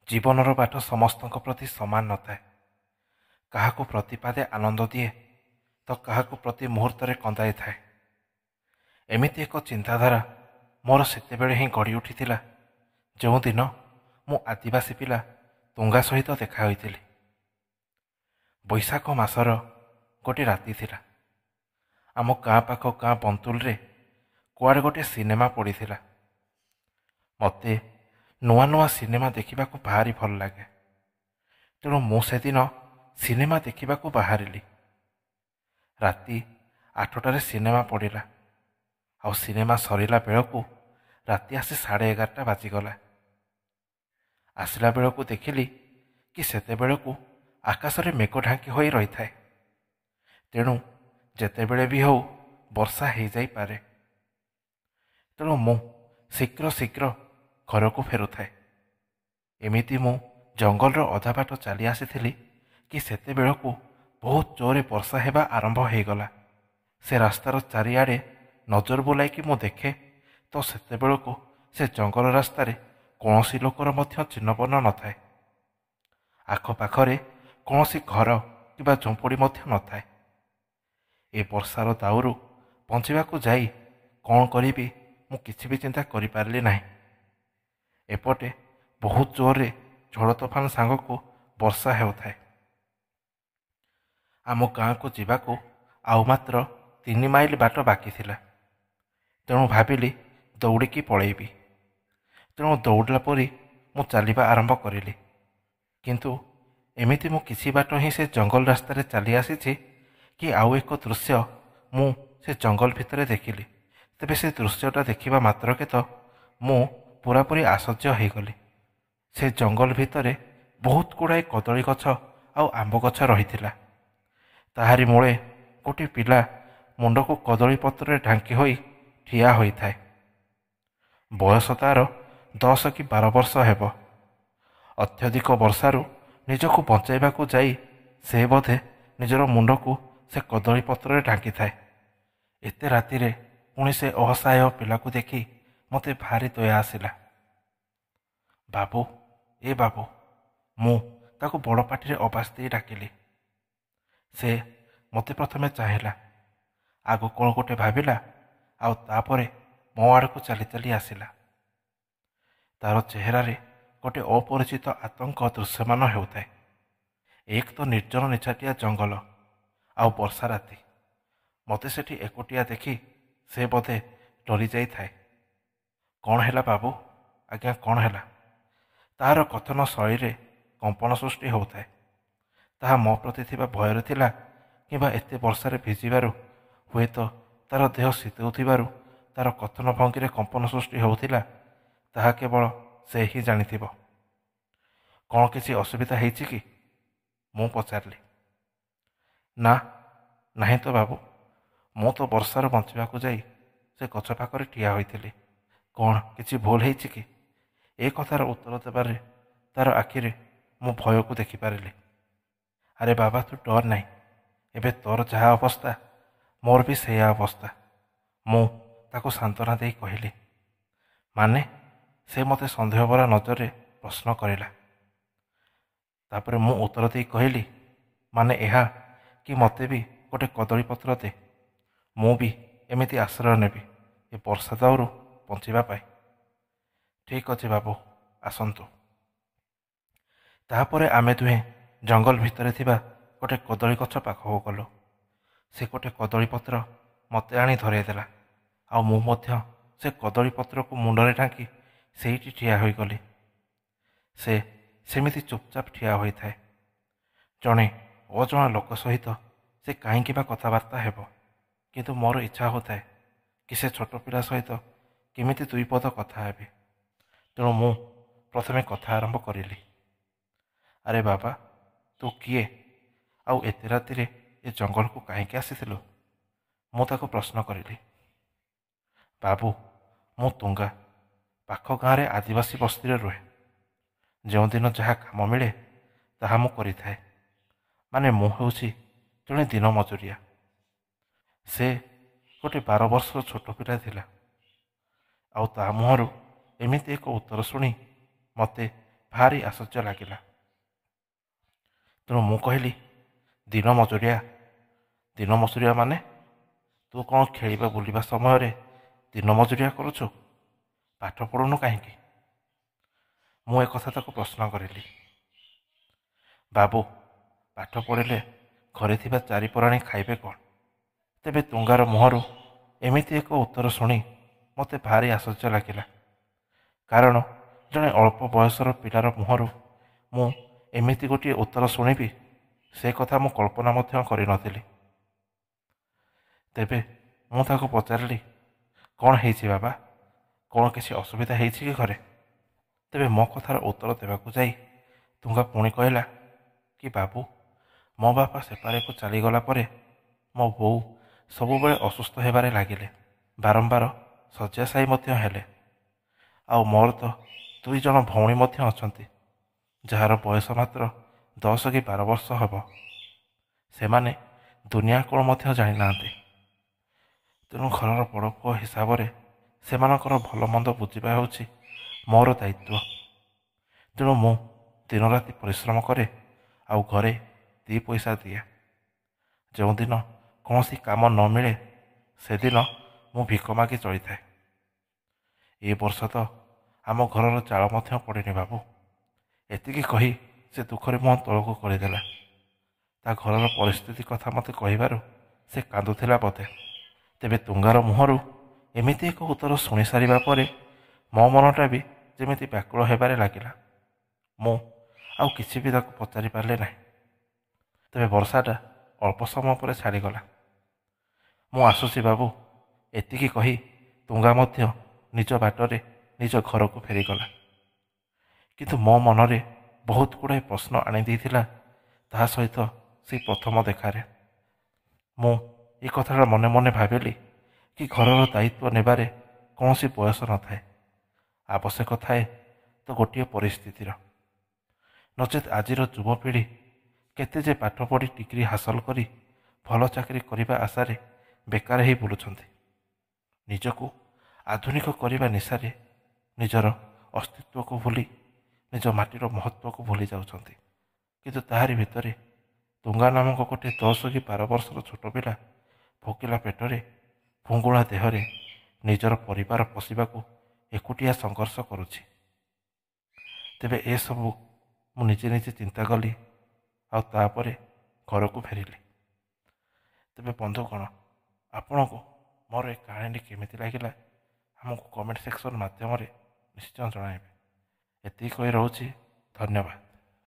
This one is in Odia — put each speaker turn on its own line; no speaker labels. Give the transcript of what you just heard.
ଜୀବନର ବାଟ ସମସ୍ତଙ୍କ ପ୍ରତି ସମାନ ନଥାଏ। କାହାକୁ ପ୍ରତିପାଦେ ଆନନ୍ଦ ଦିଏ ତ କାହାକୁ ପ୍ରତି ମୁହୂର୍ତ୍ତରେ କନ୍ଦାଇଥାଏ। ଏମିତି ଏକ ଚିନ୍ତାଧାରା ମୋର ସେତେବେଳେ ହିଁ ଗଢ଼ି ଉଠିଥିଲା ଯେଉଁଦିନ ମୁଁ ଆଦିବାସୀ ପିଲା ତୁଙ୍ଗା ସହିତ ଦେଖା ହୋଇଥିଲି। ବୈଶାଖ ମାସର ଗୋଟିଏ ରାତି ଥିଲା। ଆମ ଗାଁ ପାଖ ଗାଁ ବନ୍ତୁଲରେ କୁଆଡ଼େ ଗୋଟିଏ ସିନେମା ପଡ଼ିଥିଲା। ମୋତେ ନୂଆ ନୂଆ ସିନେମା ଦେଖିବାକୁ ଭାରି ଭଲ ଲାଗେ। ତେଣୁ ମୁଁ ସେଦିନ ସିନେମା ଦେଖିବାକୁ ବାହାରିଲି। ରାତି 8ଟାରେ ସିନେମା ପଡ଼ିଲା। ଆଉ ସିନେମା ସରିଲା ବେଳକୁ ରାତି ଆସି 11:30 ବାଜିଗଲା। ଆସିଲା ବେଳକୁ ଦେଖିଲି କି ସେତେବେଳକୁ ଆକାଶରେ ମେଘ ଢାଙ୍କି ହୋଇ ରହିଥାଏ। ତେଣୁ ଯେତେବେଳେ ବି ହେଉ ବର୍ଷା ହେଇଯାଇପାରେ। ତେଣୁ ମୁଁ ଶୀଘ୍ର ଶୀଘ୍ର ଘରକୁ ଫେରୁଥାଏ। ଏମିତି ମୁଁ ଜଙ୍ଗଲର ଅଧା ବାଟ ଚାଲି ଆସିଥିଲି କି ସେତେବେଳକୁ ବହୁତ ଜୋରରେ ବର୍ଷା ହେବା ଆରମ୍ଭ ହେଇଗଲା। ସେ ରାସ୍ତାର ଚାରିଆଡ଼େ ନଜର ବୁଲାଇକି ମୁଁ ଦେଖେ ତ ସେତେବେଳକୁ ସେ ଜଙ୍ଗଲ ରାସ୍ତାରେ କୌଣସି ଲୋକର ମଧ୍ୟ ଚିହ୍ନବର୍ଣ୍ଣ ନଥାଏ। ଆଖପାଖରେ କୌଣସି ଘର କିମ୍ବା ଝୁମ୍ପୁଡ଼ି ମଧ୍ୟ ନଥାଏ। ଏ ବର୍ଷାର ଦାଉରୁ ବଞ୍ଚିବାକୁ ଯାଇ କ'ଣ କରିବି ମୁଁ କିଛି ବି ଚିନ୍ତା କରିପାରିଲି ନାହିଁ। ଏପଟେ ବହୁତ ଜୋରରେ ଝଡ଼ ତୋଫାନ ସାଙ୍ଗକୁ ବର୍ଷା ହେଉଥାଏ। ଆମ ଗାଁକୁ ଯିବାକୁ ଆଉ ମାତ୍ର 3 ମାଇଲ ବାଟ ବାକି ଥିଲା। ତେଣୁ ଭାବିଲି ଦୌଡ଼ିକି ପଳେଇବି। ତେଣୁ ଦୌଡ଼ିଲା ପରି ମୁଁ ଚାଲିବା ଆରମ୍ଭ କରିଲି। କିନ୍ତୁ ଏମିତି ମୁଁ କିଛି ବାଟ ହିଁ ସେ ଜଙ୍ଗଲ ରାସ୍ତାରେ ଚାଲି ଆସିଛି କି ଆଉ ଏକ ଦୃଶ୍ୟ ମୁଁ ସେ ଜଙ୍ଗଲ ଭିତରେ ଦେଖିଲି। ତେବେ ସେ ଦୃଶ୍ୟଟା ଦେଖିବା ମାତ୍ରକେ ତ ମୁଁ ପୁରାପୁରି ଆଶ୍ଚର୍ଯ୍ୟ ହେଇଗଲି। ସେ ଜଙ୍ଗଲ ଭିତରେ ବହୁତ ଗୁଡ଼ାଏ କଦଳୀ ଗଛ ଆଉ ଆମ୍ବ ଗଛ ରହିଥିଲା। ତାହାରି ମୂଳେ ଗୋଟିଏ ପିଲା ମୁଣ୍ଡକୁ କଦଳୀ ପତ୍ରରେ ଢାଙ୍କି ହୋଇ ଠିଆ ହୋଇଥାଏ। ବୟସ ତାର 10 କି 12 ବର୍ଷ ହେବ। ଅତ୍ୟଧିକ ବର୍ଷାରୁ ନିଜକୁ ବଞ୍ଚାଇବାକୁ ଯାଇ ସେ ବୋଧେ ନିଜର ମୁଣ୍ଡକୁ ସେ କଦଳୀ ପତ୍ରରେ ଢାଙ୍କିଥାଏ। ଏତେ ରାତିରେ ପୁଣି ସେ ଅସହାୟ ପିଲାକୁ ଦେଖି ମୋତେ ଭାରି ଦୟା ଆସିଲା। ବାବୁ, ଏ ବାବୁ, ମୁଁ ତାକୁ ବଡ଼ ପାଟିରେ ଆବାଜ ଦେଇ ଡାକିଲି। ସେ ମୋତେ ପ୍ରଥମେ ଚାହିଁଲା, ଆଗ କ'ଣ ଗୋଟେ ଭାବିଲା, ଆଉ ତାପରେ ମୋ ଆଡ଼କୁ ଚାଲି ଚାଲି ଆସିଲା। ତାର ଚେହେରାରେ ଗୋଟେ ଅପରିଚିତ ଆତଙ୍କ ଦୃଶ୍ୟମାନ ହେଉଥାଏ। ଏକ ତ ନିର୍ଜନ ନିଛାଟିଆ ଜଙ୍ଗଲ ଆଉ ବର୍ଷା ରାତି। ମୋତେ ସେଠି ଏକୁଟିଆ ଦେଖି ସେ ବୋଧେ ଡରି ଯାଇଥାଏ। କ'ଣ ହେଲା ବାବୁ, ଆଜ୍ଞା କ'ଣ ହେଲା? ତାହାର କଥନ ଶୈଳୀରେ କମ୍ପନ ସୃଷ୍ଟି ହେଉଥାଏ। ତାହା ମୋ ପ୍ରତି ଥିବା ଭୟରେ ଥିଲା କିମ୍ବା ଏତେ ବର୍ଷାରେ ଭିଜିବାରୁ ହୁଏତ ତାର ଦେହ ଶୀତଉଥିବାରୁ ତାର କଥନ ଭଙ୍ଗୀରେ କମ୍ପନ ସୃଷ୍ଟି ହେଉଥିଲା, ତାହା କେବଳ ସେ ହିଁ ଜାଣିଥିବ। କ'ଣ କିଛି ଅସୁବିଧା ହେଇଛି କି? ମୁଁ ପଚାରିଲି। ନା, ନାହିଁ ତ ବାବୁ। ମୁଁ ତ ବର୍ଷାରୁ ବଞ୍ଚିବାକୁ ଯାଇ ସେ ଗଛ ପାଖରେ ଠିଆ ହୋଇଥିଲି। କ'ଣ କିଛି ଭୁଲ ହେଇଛି କି? ଏ କଥାର ଉତ୍ତର ଦେବାରେ ତାର ଆଖିରେ ମୁଁ ଭୟକୁ ଦେଖିପାରିଲି। ଆରେ ବାବା, ତୁ ଡର ନାହିଁ। ଏବେ ତୋର ଯାହା ଅବସ୍ଥା ମୋର ବି ସେଇଆ ଅବସ୍ଥା। ମୁଁ ତାକୁ ସାନ୍ତ୍ୱନା ଦେଇ କହିଲି। ମାନେ? ସେ ମୋତେ ସନ୍ଦେହଭରା ନଜରରେ ପ୍ରଶ୍ନ କରିଲା। ତାପରେ ମୁଁ ଉତ୍ତର ଦେଇ କହିଲି, ମାନେ ଏହା କି ମୋତେ ବି ଗୋଟେ କଦଳୀପତ୍ର ଦେ। ମୁଁ ବି ଏମିତି ଆଶ୍ରୟ ନେବି ଏ ବର୍ଷା ଦାଉରୁ ବଞ୍ଚିବା ପାଇଁ। ଠିକ୍ ଅଛି ବାବୁ, ଆସନ୍ତୁ। ତାପରେ ଆମେ ଦୁହେଁ ଜଙ୍ଗଲ ଭିତରେ ଥିବା ଗୋଟେ କଦଳୀ ଗଛ ପାଖକୁ ଗଲୁ। ସେ ଗୋଟେ କଦଳୀପତ୍ର ମୋତେ ଆଣି ଧରେଇଦେଲା। ଆଉ ମୁଁ ମଧ୍ୟ ସେ କଦଳୀପତ୍ରକୁ ମୁଣ୍ଡରେ ଢାଙ୍କି ସେଇଠି ଠିଆ ହୋଇଗଲି। ସେ ସେମିତି ଚୁପଚାପ ଠିଆ ହୋଇଥାଏ। ଜଣେ ଅଜଣା ଲୋକ ସହିତ ସେ କାହିଁକି ବା କଥାବାର୍ତ୍ତା ହେବ। କିନ୍ତୁ ମୋର ଇଚ୍ଛା ହେଉଥାଏ କି ସେ ଛୋଟ ପିଲା ସହିତ କେମିତି 2 ପଦ କଥା ହେବି। ତେଣୁ ମୁଁ ପ୍ରଥମେ କଥା ଆରମ୍ଭ କରିଲି। ଆରେ ବାବା, ତୁ କିଏ? ଆଉ ଏତେ ରାତିରେ ଏ ଜଙ୍ଗଲକୁ କାହିଁକି ଆସିଥିଲୁ? ମୁଁ ତାକୁ ପ୍ରଶ୍ନ କରିଲି। ବାବୁ, ମୁଁ ତୁଙ୍ଗା, ପାଖ ଗାଁରେ ଆଦିବାସୀ ବସ୍ତିରେ ରୁହେ। ଯେଉଁଦିନ ଯାହା କାମ ମିଳେ ତାହା ମୁଁ କରିଥାଏ। ମାନେ ମୁଁ ହେଉଛି ଜଣେ ଦିନ ମଜୁରିଆ। ସେ ଗୋଟେ 12 ବର୍ଷର ଛୋଟ ପିଲା ଥିଲା। ଆଉ ତା ମୁହଁରୁ ଏମିତି ଏକ ଉତ୍ତର ଶୁଣି ମୋତେ ଭାରି ଆଶ୍ଚର୍ଯ୍ୟ ଲାଗିଲା। ତେଣୁ ମୁଁ କହିଲି, ଦିନ ମଜୁରିଆ ମାନେ? ତୁ କ'ଣ ଖେଳିବା ବୁଲିବା ସମୟରେ ଦିନ ମଜୁରିଆ କରୁଛୁ? ପାଠ ପଢ଼ୁନୁ କାହିଁକି? ମୁଁ ଏକଥା ତାକୁ ପ୍ରଶ୍ନ କରିଲି। ବାବୁ, ପାଠ ପଢ଼ିଲେ ଘରେ ଥିବା ଚାରିପରାଣୀ ଖାଇବେ କ'ଣ? ତେବେ ତୁଙ୍ଗାର ମୁହଁରୁ ଏମିତି ଏକ ଉତ୍ତର ଶୁଣି ମୋତେ ଭାରି ଆଶ୍ଚର୍ଯ୍ୟ ଲାଗିଲା। କାରଣ ଜଣେ ଅଳ୍ପ ବୟସର ପିଲାର ମୁହଁରୁ ମୁଁ ଏମିତି ଗୋଟିଏ ଉତ୍ତର ଶୁଣିବି, ସେ କଥା ମୁଁ କଳ୍ପନା ମଧ୍ୟ କରିନଥିଲି। ତେବେ ମୁଁ ତାକୁ ପଚାରିଲି, କ'ଣ ହେଇଛି ବାବା? କ'ଣ କିଛି ଅସୁବିଧା ହେଇଛି କି ଘରେ? ତେବେ ମୋ କଥାର ଉତ୍ତର ଦେବାକୁ ଯାଇ ତୁଙ୍ଗା ପୁଣି କହିଲା କି, ବାବୁ, ମୋ ବାପା ସେପାରେକୁ ଚାଲିଗଲା ପରେ ମୋ ବୋଉ ସବୁବେଳେ ଅସୁସ୍ଥ ହେବାରେ ଲାଗିଲେ। ବାରମ୍ବାର ଶଯ୍ୟାଶାୟୀ ମଧ୍ୟ ହେଲେ। ଆଉ ମୋର ତ 2 ଜଣ ଭଉଣୀ ମଧ୍ୟ ଅଛନ୍ତି, ଯାହାର ବୟସ ମାତ୍ର 10 କି 12 ବର୍ଷ ହେବ। ସେମାନେ ଦୁନିଆ କ'ଣ ମଧ୍ୟ ଜାଣିନାହାନ୍ତି। ତେଣୁ ଘରର ବଡ଼ ପୁଅ ହିସାବରେ ସେମାନଙ୍କର ଭଲ ମନ୍ଦ ବୁଝିବା ହେଉଛି ମୋର ଦାୟିତ୍ୱ। ତେଣୁ ମୁଁ ଦିନରାତି ପରିଶ୍ରମ କରେ ଆଉ ଘରେ 2 ପଇସା ଦିଏ। ଯେଉଁଦିନ କୌଣସି କାମ ନ ମିଳେ ସେଦିନ ମୁଁ ଭିକ ମାଗି ଚଳିଥାଏ। ଏ ବର୍ଷ ତ ଆମ ଘରର ଚାଳ ମଧ୍ୟ ପଡ଼ିନି ବାବୁ। ଏତିକି କହି ସେ ଦୁଃଖରେ ମୁହଁ ତଳକୁ କରିଦେଲା। ତା ଘରର ପରିସ୍ଥିତି କଥା ମୋତେ କହିବାରୁ ସେ କାନ୍ଦୁଥିଲା ବୋଧେ। ତେବେ ତୁଙ୍ଗାର ମୁହଁରୁ ଏମିତି ଏକ ଉତ୍ତର ଶୁଣି ସାରିବା ପରେ ମୋ ମନଟା ବି ଯେମିତି ବ୍ୟାକୁଳ ହେବାରେ ଲାଗିଲା। ମୁଁ ଆଉ କିଛି ବି ତାକୁ ପଚାରି ପାରିଲି ନାହିଁ। ତେବେ ବର୍ଷାଟା ଅଳ୍ପ ସମୟ ପରେ ଛାଡ଼ିଗଲା। ମୁଁ ଆସୁଛି ବାବୁ, ଏତିକି କହି ତୁଙ୍ଗା ମଧ୍ୟ ନିଜ ବାଟରେ ନିଜ ଘରକୁ ଫେରିଗଲା। କିନ୍ତୁ ମୋ ମନରେ ବହୁତ ଗୁଡ଼ାଏ ପ୍ରଶ୍ନ ଆଣିଦେଇଥିଲା ତାହା ସହିତ ସେଇ ପ୍ରଥମ ଦେଖାରେ। ମୁଁ ଏ କଥାଟା ମନେ ମନେ ଭାବିଲି କି ଘରର ଦାୟିତ୍ୱ ନେବାରେ କୌଣସି ବୟସ ନଥାଏ। ଆବଶ୍ୟକ ଥାଏ ତ ଗୋଟିଏ ପରିସ୍ଥିତିର। ନଚେତ୍ ଆଜିର ଯୁବପିଢ଼ି କେତେ ଯେ ପାଠ ପଢ଼ି ଡିଗ୍ରୀ ହାସଲ କରି ଭଲ ଚାକିରି କରିବା ଆଶାରେ ବେକାର ହେଇ ବୁଲୁଛନ୍ତି। ନିଜକୁ ଆଧୁନିକ କରିବା ନିଶାରେ ନିଜର ଅସ୍ତିତ୍ୱକୁ ଭୁଲି ନିଜ ମାଟିର ମହତ୍ତ୍ୱକୁ ଭୁଲି ଯାଉଛନ୍ତି। କିନ୍ତୁ ତାହାରି ଭିତରେ ତୁଙ୍ଗା ନାମକ ଗୋଟିଏ 10 କି 12 ବର୍ଷର ଛୋଟ ପିଲା ଭୋକିଲା ପେଟରେ ଫୁଙ୍ଗୁଳା ଦେହରେ ନିଜର ପରିବାର ପୋଷିବାକୁ ଏକୁଟିଆ ସଂଘର୍ଷ କରୁଛି। ତେବେ ଏସବୁ ମୁଁ ନିଜେ ନିଜେ ଚିନ୍ତା କଲି ଆଉ ତାପରେ ଘରକୁ ଫେରିଲି। ତେବେ ବନ୍ଧୁଗଣ, ଆପଣଙ୍କୁ ମୋର ଏ କାହାଣୀଟି କେମିତି ଲାଗିଲା ଆମକୁ କମେଣ୍ଟ ସେକ୍ସନ ମାଧ୍ୟମରେ ନିଶ୍ଚୟ ଜଣାଇବେ। ଏତିକି କହି ରହୁଛି, ଧନ୍ୟବାଦ।